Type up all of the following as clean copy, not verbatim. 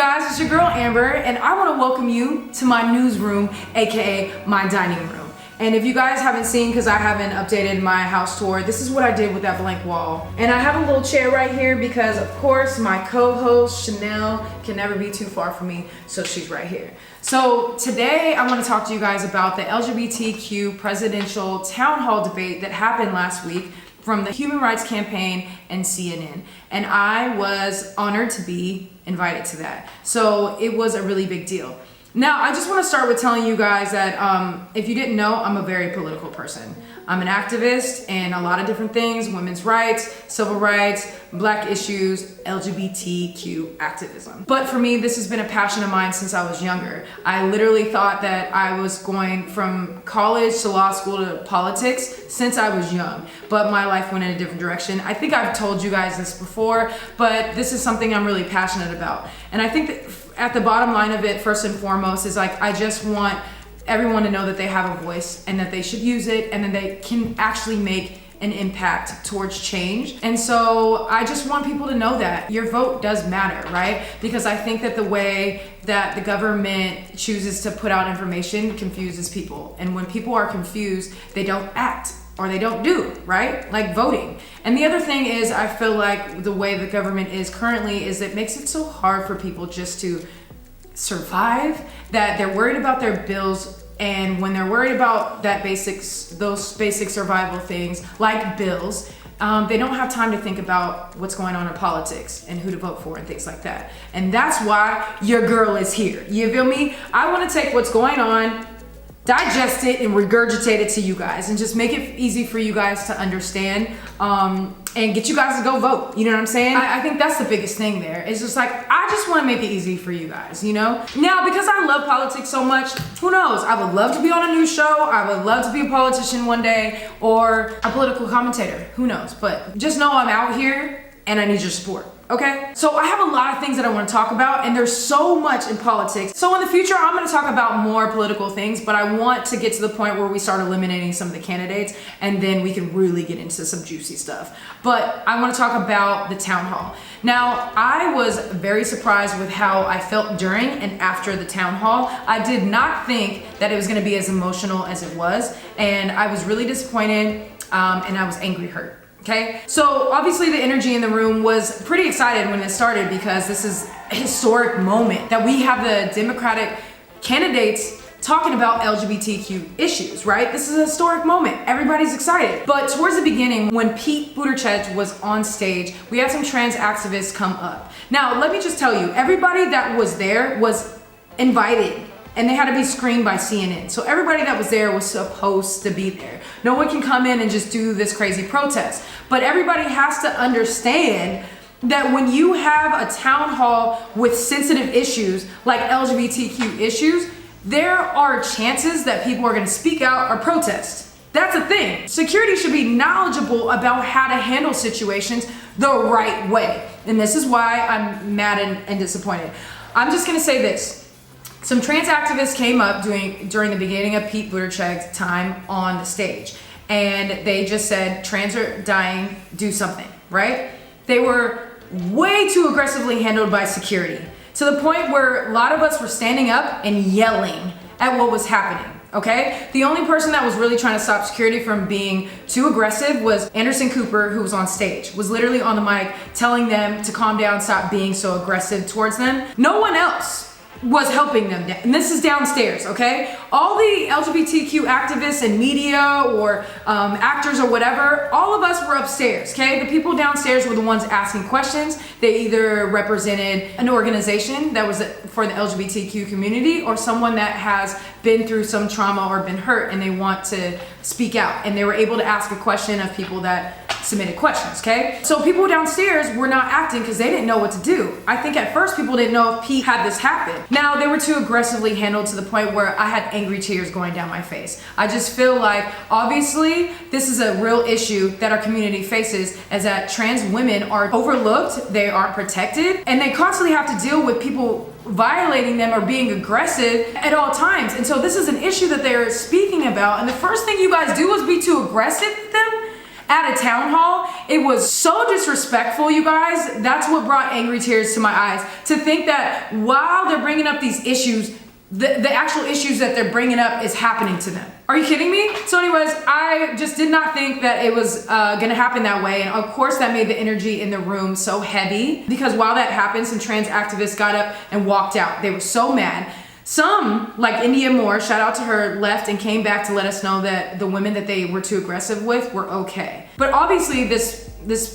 guys? It's your girl Amber, and I want to welcome you to my newsroom, aka my dining room. And if you guys haven't seen, because I haven't updated my house tour, this is what I did with that blank wall. And I have a little chair right here because, of course, my co-host Chanel can never be too far from me, so she's right here. So today I want to talk to you guys about the LGBTQ presidential town hall debate that happened last week from the Human Rights Campaign and CNN. And I was honored to be invited to that. So it was a really big deal. Now, I just want to start with telling you guys that if you didn't know, I'm a very political person. I'm an activist in a lot of different things: women's rights, civil rights, black issues, LGBTQ activism. But for me, this has been a passion of mine since I was younger. I literally thought that I was going from college to law school to politics since I was young, but my life went in a different direction. I think I've told you guys this before, but this is something I'm really passionate about. And I think that at the bottom line of it, first and foremost, is like, I just want everyone to know that they have a voice and that they should use it and that they can actually make an impact towards change. And so I just want people to know that your vote does matter, right? Because I think that the way that the government chooses to put out information confuses people. And when people are confused, they don't act or they don't do, right? Like voting. And the other thing is, I feel like the way the government is currently is it makes it so hard for people just to survive, that they're worried about their bills. And when they're worried about those basic survival things like bills, they don't have time to think about what's going on in politics and who to vote for and things like that. And that's why your girl is here. You feel me? I want to take what's going on, digest it, and regurgitate it to you guys and just make it easy for you guys to understand, and get you guys to go vote. You know what I'm saying? I think that's the biggest thing there. It's just like, I just want to make it easy for you guys, you know? Now, because I love politics so much, who knows? I would love to be on a news show. I would love to be a politician one day, or a political commentator. Who knows? But just know I'm out here and I need your support. Okay, so I have a lot of things that I want to talk about, and there's so much in politics. So in the future, I'm going to talk about more political things, but I want to get to the point where we start eliminating some of the candidates, and then we can really get into some juicy stuff. But I want to talk about the town hall. Now, I was very surprised with how I felt during and after the town hall. I did not think that it was going to be as emotional as it was, and I was really disappointed, and I was angry hurt. Okay, so obviously the energy in the room was pretty excited when it started, because this is a historic moment that we have the Democratic candidates talking about LGBTQ issues, right? This is a historic moment. Everybody's excited. But towards the beginning, when Pete Buttigieg was on stage, we had some trans activists come up. Now, let me just tell you, everybody that was there was invited, and they had to be screened by CNN. So everybody that was there was supposed to be there. No one can come in and just do this crazy protest. But everybody has to understand that when you have a town hall with sensitive issues like LGBTQ issues, there are chances that people are gonna speak out or protest. That's a thing. Security should be knowledgeable about how to handle situations the right way. And this is why I'm mad and disappointed. I'm just gonna say this. Some trans activists came up during the beginning of Pete Buttigieg's time on the stage, and they just said, trans are dying, do something, right? They were way too aggressively handled by security, to the point where a lot of us were standing up and yelling at what was happening, okay? The only person that was really trying to stop security from being too aggressive was Anderson Cooper, who was on stage, was literally on the mic telling them to calm down, stop being so aggressive towards them. No one else was helping them. And this is downstairs, okay? All the LGBTQ activists and media or actors or whatever, all of us were upstairs, okay? The people downstairs were the ones asking questions. They either represented an organization that was for the LGBTQ community, or someone that has been through some trauma or been hurt and they want to speak out. And they were able to ask a question of people that submitted questions, okay? So people downstairs were not acting because they didn't know what to do. I think at first people didn't know if Pete had this happen. Now, they were too aggressively handled to the point where I had angry tears going down my face. I just feel like, obviously, this is a real issue that our community faces, is that trans women are overlooked, they aren't protected, and they constantly have to deal with people violating them or being aggressive at all times. And so this is an issue that they're speaking about, and the first thing you guys do is be too aggressive with them. at a town hall. It was so disrespectful, you guys. That's what brought angry tears to my eyes. To think that while they're bringing up these issues, the actual issues that they're bringing up is happening to them. Are you kidding me? So anyways, I just did not think that it was gonna happen that way. And of course that made the energy in the room so heavy, because while that happened, some trans activists got up and walked out. They were so mad. Some, like India Moore, shout out to her, left and came back to let us know that the women that they were too aggressive with were okay. But obviously this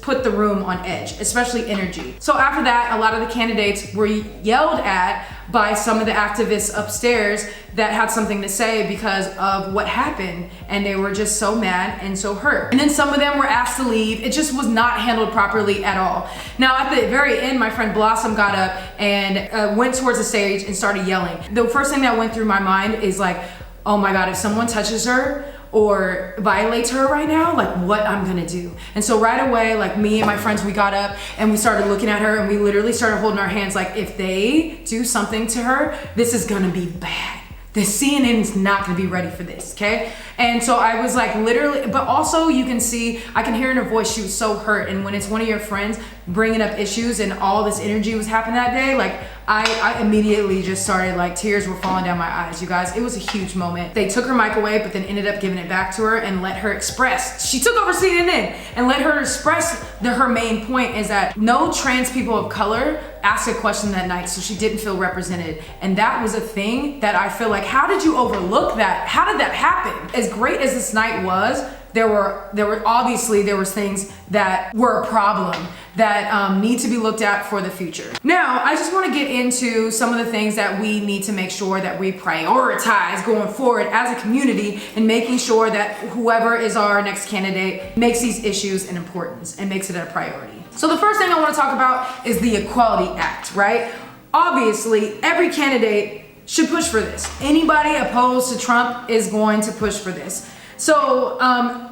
put the room on edge, especially energy. So after that, a lot of the candidates were yelled at by some of the activists upstairs that had something to say because of what happened, and they were just so mad and so hurt. And then some of them were asked to leave. It just was not handled properly at all. Now at the very end, my friend Blossom got up and went towards the stage and started yelling. The first thing that went through my mind is like, oh my God, if someone touches her or violates her right now, like what I'm gonna do. And so right away, like me and my friends, we got up and we started looking at her and we literally started holding our hands like, if they do something to her, this is gonna be bad. The CNN is not gonna be ready for this, okay? And so I was like literally, but also you can see, I can hear in her voice, she was so hurt. And when it's one of your friends bringing up issues and all this energy was happening that day, like I immediately just started, like tears were falling down my eyes, you guys. It was a huge moment. They took her mic away, but then ended up giving it back to her and let her express. She took over CNN and let her express her main point is that no trans people of color asked a question that night, so she didn't feel represented. And that was a thing that I feel like, how did you overlook that? How did that happen? As great as this night was, there were obviously there was things that were a problem that need to be looked at for the future. Now, I just want to get into some of the things that we need to make sure that we prioritize going forward as a community, and making sure that whoever is our next candidate makes these issues an importance and makes it a priority. So the first thing I want to talk about is the Equality Act, right? Obviously, every candidate should push for this. Anybody opposed to Trump is going to push for this. So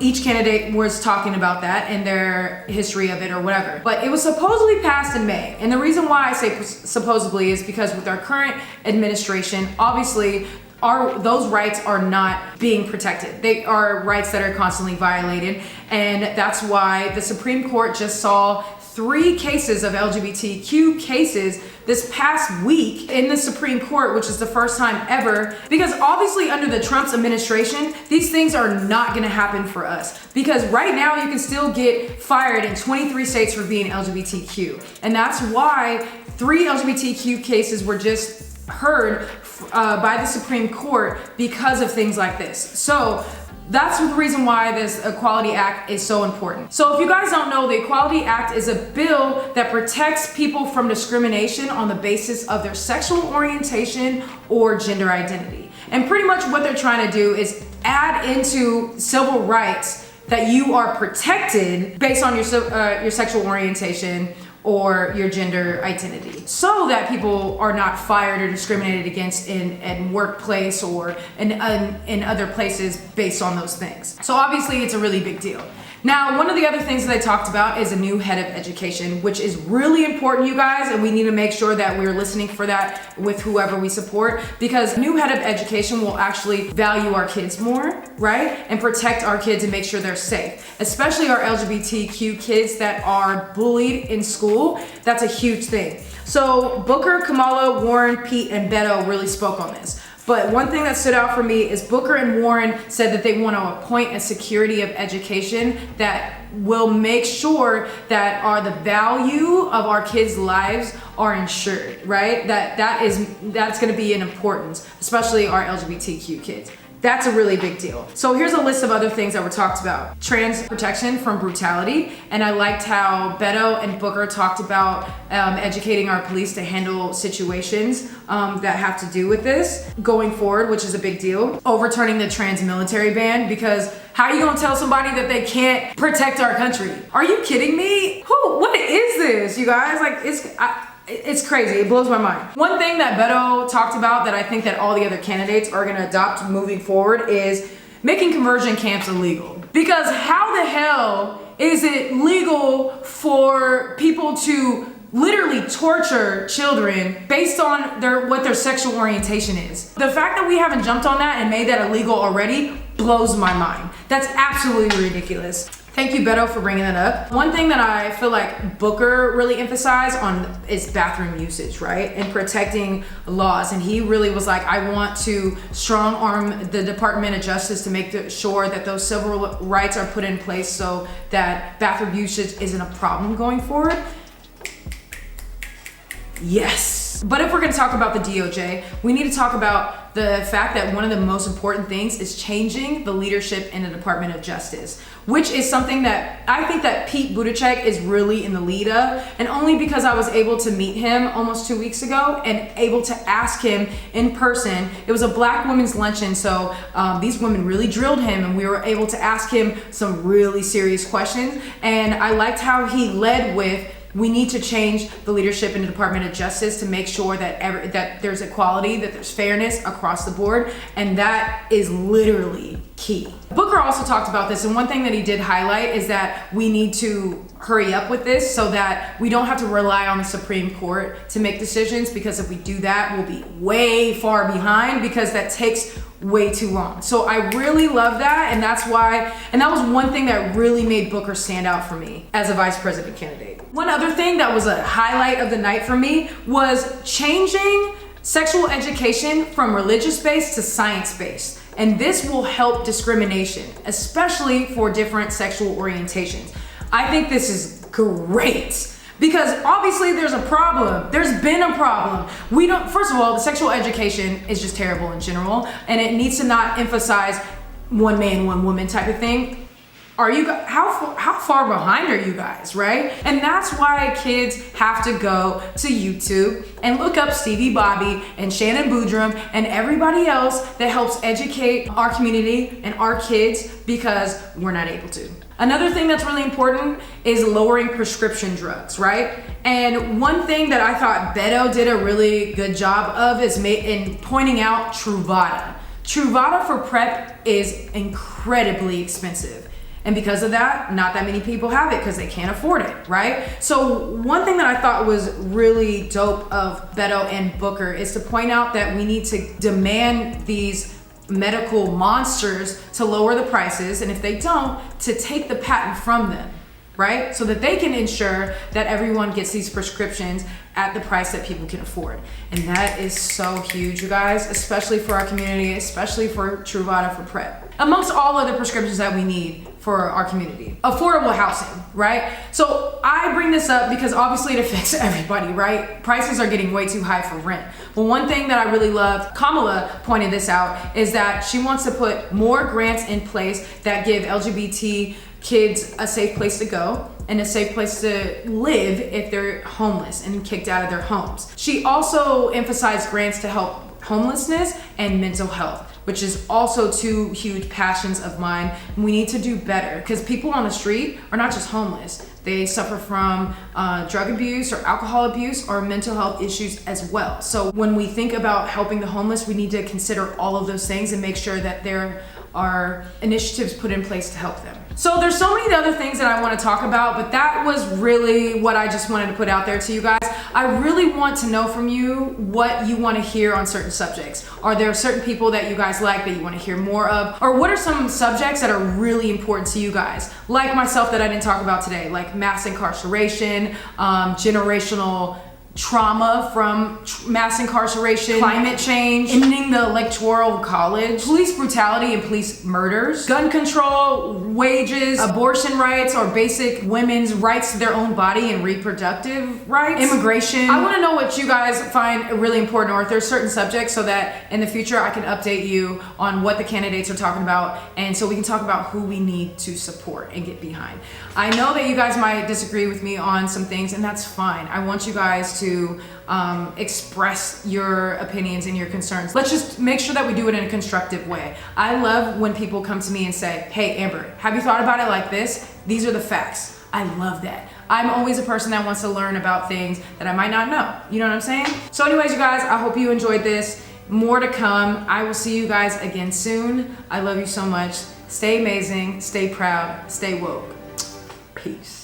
each candidate was talking about that and their history of it or whatever. But it was supposedly passed in May. And the reason why I say supposedly is because with our current administration, obviously those rights are not being protected. They are rights that are constantly violated. And that's why the Supreme Court just saw 3 cases of LGBTQ cases this past week in the Supreme Court, which is the first time ever, because obviously under the Trump's administration, these things are not gonna happen for us. Because right now you can still get fired in 23 states for being LGBTQ. And that's why 3 LGBTQ cases were just heard by the Supreme Court because of things like this. So that's the reason why this Equality Act is so important. So if you guys don't know, the Equality Act is a bill that protects people from discrimination on the basis of their sexual orientation or gender identity. And pretty much what they're trying to do is add into civil rights that you are protected based on your sexual orientation or your gender identity, so that people are not fired or discriminated against in workplace or in other places based on those things. So obviously it's a really big deal. Now, one of the other things that they talked about is a new head of education, which is really important, you guys, and we need to make sure that we're listening for that with whoever we support, because new head of education will actually value our kids more, right? And protect our kids and make sure they're safe, especially our LGBTQ kids that are bullied in school. That's a huge thing. So Booker, Kamala, Warren, Pete, and Beto really spoke on this. But one thing that stood out for me is Booker and Warren said that they want to appoint a secretary of education that will make sure that the value of our kids' lives are ensured, right? That's going to be an importance, especially our LGBTQ kids. That's a really big deal. So here's a list of other things that were talked about. Trans protection from brutality. And I liked how Beto and Booker talked about educating our police to handle situations that have to do with this going forward, which is a big deal. Overturning the trans military ban, because how are you gonna tell somebody that they can't protect our country? Are you kidding me? What is this, you guys? Like, it's crazy. It blows my mind. One thing that Beto talked about that I think that all the other candidates are gonna adopt moving forward is making conversion camps illegal. Because how the hell is it legal for people to literally torture children based on what their sexual orientation is? The fact that we haven't jumped on that and made that illegal already blows my mind. That's absolutely ridiculous. Thank you, Beto, for bringing that up. One thing that I feel like Booker really emphasized on is bathroom usage, right? And protecting laws. And he really was like, I want to strong arm the Department of Justice to make sure that those civil rights are put in place so that bathroom usage isn't a problem going forward. Yes. But if we're gonna talk about the DOJ, we need to talk about the fact that one of the most important things is changing the leadership in the Department of Justice, which is something that I think that Pete Buttigieg is really in the lead of, and only because I was able to meet him almost 2 weeks ago and able to ask him in person. It was a Black women's luncheon, so these women really drilled him, and we were able to ask him some really serious questions, and I liked how he led with, we need to change the leadership in the Department of Justice to make sure that that there's equality, that there's fairness across the board, and that is literally key. Booker also talked about this, and one thing that he did highlight is that we need to hurry up with this so that we don't have to rely on the Supreme Court to make decisions, because if we do that, we'll be way far behind, because that takes way too long. So I really love that, and that's why, and that was one thing that really made Booker stand out for me as a vice president candidate. One other thing that was a highlight of the night for me was changing sexual education from religious-based to science-based. And this will help discrimination, especially for different sexual orientations. I think this is great, because obviously there's a problem. There's been a problem. First of all, the sexual education is just terrible in general, and it needs to not emphasize one man, one woman type of thing. How far behind are you guys, right? And that's why kids have to go to YouTube and look up Stevie Bobby and Shannon Boodram and everybody else that helps educate our community and our kids, because we're not able to. Another thing that's really important is lowering prescription drugs, right? And one thing that I thought Beto did a really good job of is in pointing out Truvada. Truvada for PrEP is incredibly expensive. And because of that, not that many people have it because they can't afford it, right? So one thing that I thought was really dope of Beto and Booker is to point out that we need to demand these medical monsters to lower the prices, and if they don't, to take the patent from them, right? So that they can ensure that everyone gets these prescriptions at the price that people can afford. And that is so huge, you guys, especially for our community, especially for Truvada for PrEP, amongst all other prescriptions that we need for our community. Affordable housing, right? So I bring this up because obviously it affects everybody, right? Prices are getting way too high for rent. But one thing that I really love, Kamala pointed this out, is that she wants to put more grants in place that give LGBT kids a safe place to go and a safe place to live if they're homeless and kicked out of their homes. She also emphasized grants to help homelessness and mental health, which is also two huge passions of mine. We need to do better, because people on the street are not just homeless. They suffer from drug abuse or alcohol abuse or mental health issues as well. So when we think about helping the homeless, we need to consider all of those things and make sure that there are initiatives put in place to help them. So there's so many other things that I want to talk about, but that was really what I just wanted to put out there to you guys. I really want to know from you what you want to hear on certain subjects. Are there certain people that you guys like that you want to hear more of? Or what are some subjects that are really important to you guys? Like myself, that I didn't talk about today, like mass incarceration, generational trauma from mass incarceration, climate change, ending the electoral college, police brutality and police murders, gun control, wages, abortion rights or basic women's rights to their own body and reproductive rights, immigration. I want to know what you guys find really important, or if there's certain subjects, so that in the future I can update you on what the candidates are talking about, and so we can talk about who we need to support and get behind. I know that you guys might disagree with me on some things, and that's fine. I want you guys to express your opinions and your concerns. Let's just make sure that we do it in a constructive way. I love when people come to me and say, hey Amber, have you thought about it like this? These are the facts. I love that. I'm always a person that wants to learn about things that I might not know. You know what I'm saying? So anyways, you guys, I hope you enjoyed this. More to come. I will see you guys again soon. I love you so much. Stay amazing, stay proud, stay woke. Peace.